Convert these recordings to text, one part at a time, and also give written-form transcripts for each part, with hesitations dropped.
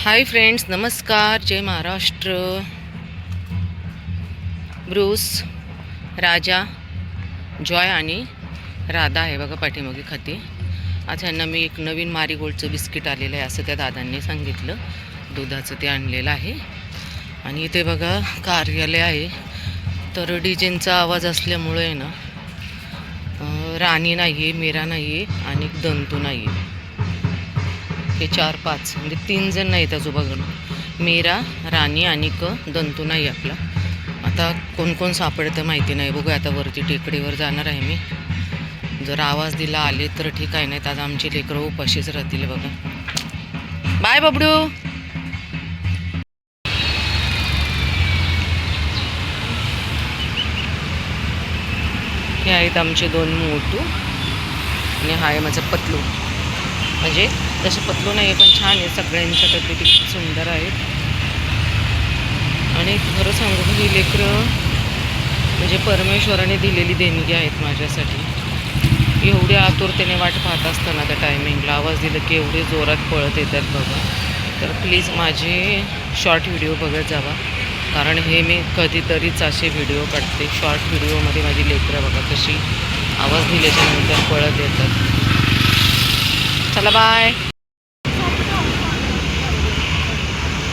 Hi friends, नमस्कार, जय Maharashtra. Bruce, राजा, Joy आणि राधा आहे बघा पाठीमागे खाती. आज ह्यांना मी एक नवीन मारीगोल्डचं बिस्किट आलेलं आहे असं त्या दादांनी सांगितलं. दुधाचं ते आणलेलं आहे. आणि इथे बघा कार्यालय आहे. तर डीजेंचा आवाज असल्यामुळे आहे ना, राणी नाही आहे, मीरा नाही आहे आणि दंतू नाही आहे. हे 4-5 म्हणजे 3 जण नाहीत आजूबाजूला. मीरा, राणी आणि दंतू नाही आपला. आता कोण कोण सापडतं माहिती नाही. बघूया आता वरती टेकडीवर जाणार आहे मी. जर आवाज दिला आले तर ठीक आहे, नाही तर आज आमची लेकरं उपाशीच राहतील बघा. बाय बबडू. हे आहेत आमचे 2 मोटू आणि हा आहे माझं पतलू. म्हणजे तसे पतलू नाही पण छान आहे. सगळ्यांच्या तब्येती खूप सुंदर आहेत. आणि खरं सांगू ही लेकरं म्हणजे परमेश्वराने दिलेली देणगी आहेत माझ्यासाठी. एवढे आतुरतेने वाट पाहत असताना त्या टायमिंगला आवाज दिला की एवढे जोरात पळत येतात बघा. तर प्लीज माझे शॉर्ट व्हिडिओ बघत जावा, कारण हे मी कधीतरीच असे व्हिडिओ काढते. शॉर्ट व्हिडिओमध्ये माझी लेकरं बघा कशी आवाज दिल्याच्यानंतर पळत येतात. चला बाय.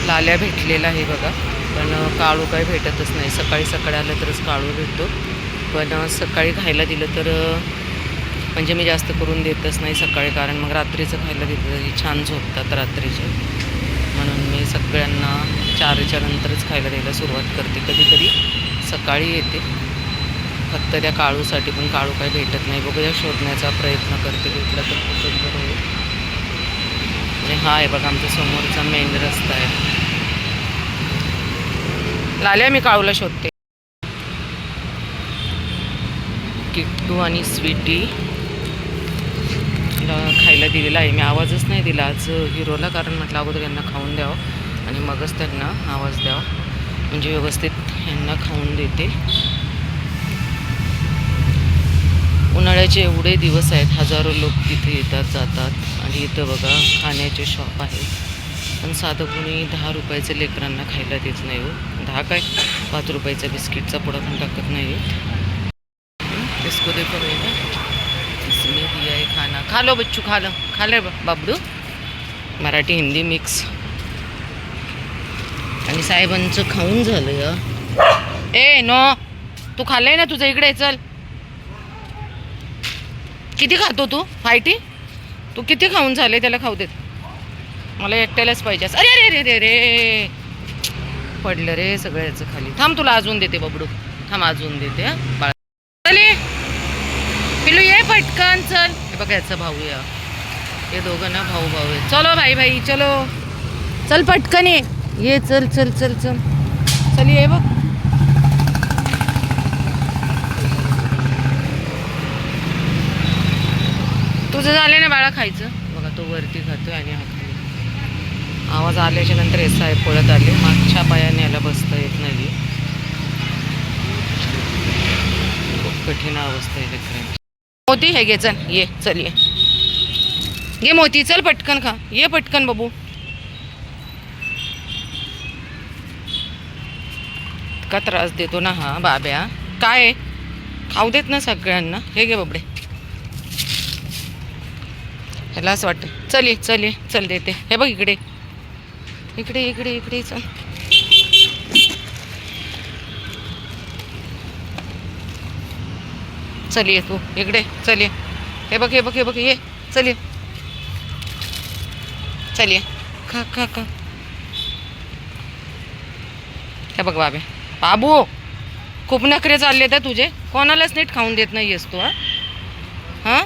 लाल्या भेटलेला आहे बघा, पण काळू काही भेटतच नाही. सकाळी सकाळी आलं तरच काळू भेटतो, पण सकाळी खायला दिलं तर म्हणजे मी जास्त करून देतच नाही सकाळी, कारण मग रात्रीचं खायला दिलं छान झोपतात रात्रीचे. म्हणून मी सगळ्यांना 4च्या नंतरच खायला द्यायला सुरुवात करते. कधीतरी सकाळी येते फक्त त्या काळूसाठी, पण काळू काही भेटत नाही. बघूया, शोधण्याचा प्रयत्न करते, भेटला तर खूपच बरं होईल. आणि हा आहे बघा आमच्या समोरचा मेन रस्ता आहे. लाल्या, मी काळूला शोधते. किट्टू आणि स्वीटी खायला दिलेला आहे मी. आवाजच नाही दिला आज हिरोला, कारण म्हटलं अगोदर यांना खाऊन द्यावं आणि मगच त्यांना आवाज द्यावा, म्हणजे व्यवस्थित यांना खाऊन देते. उन्हाळ्याचे एवढे दिवस आहेत, हजारो लोक तिथे येतात जातात. आणि इथं बघा खाण्याचे शॉप आहेत, पण साधं कोणी 10 रुपयाचं लेकरांना खायला देत नाही हो. 10 काय 5 रुपयाचा बिस्किटचा पुडा पण टाकत नाही. इसको देखो बेटा, इसमें दिया है खाना. खा लो बच्चू, खा ले बाबडू. मराठी हिंदी मिक्स. आणि साहेबांचं खाऊन झालं या. ए नो, तू खाल्लंय ना तुझं, इकडे चल. किती खातो तू फायटी? तू किती खाऊन झाले? त्याला खाऊ देत, मला एकट्यालाच पाहिजे. अरे अरे अरे अरे पडलं रे सगळ्याचं खाली. थांब, तुला अजून देते बबडू, थांब अजून देते. बाळा चले पिलू, ये पटकन चल. हे बघा याचा भाऊ या, हे दोघं ना भाऊ आहे. चलो भाई भाई चलो, चल पटकन ये चल चल चल चल चल ये बघ. तुझं झालं ना बाळा खायचं. बघा तो वरती खातोय आणि हा खाली. आवाज आल्याच्या नंतर हे साहेब पळत आले. मागच्या पायाने याला बसता येत नाही. खूप कठीण अवस्था आहे लेकरांची. मोती हे घे, चल ये, चल ये मोती, चल पटकन खा, ये पटकन बबू. का त्रास देतो ना हा बाब्या. काय खाऊ देत ना सगळ्यांना. हे घे बबडे, ह्याला असं वाटतं. चल ये चल ये चल देते. हे बघ इकडे इकडे इकडे इकडे चल. चल ये तू इकडे, चल ये. हे बघ हे बघ हे बघ, ये चल ये, चल ये, खा खा खा. हे बघ बाबे, बाबू खूप नखरे चालले तर तुझे. कोणालाच नीट खाऊन देत नाही आहेस तू. हां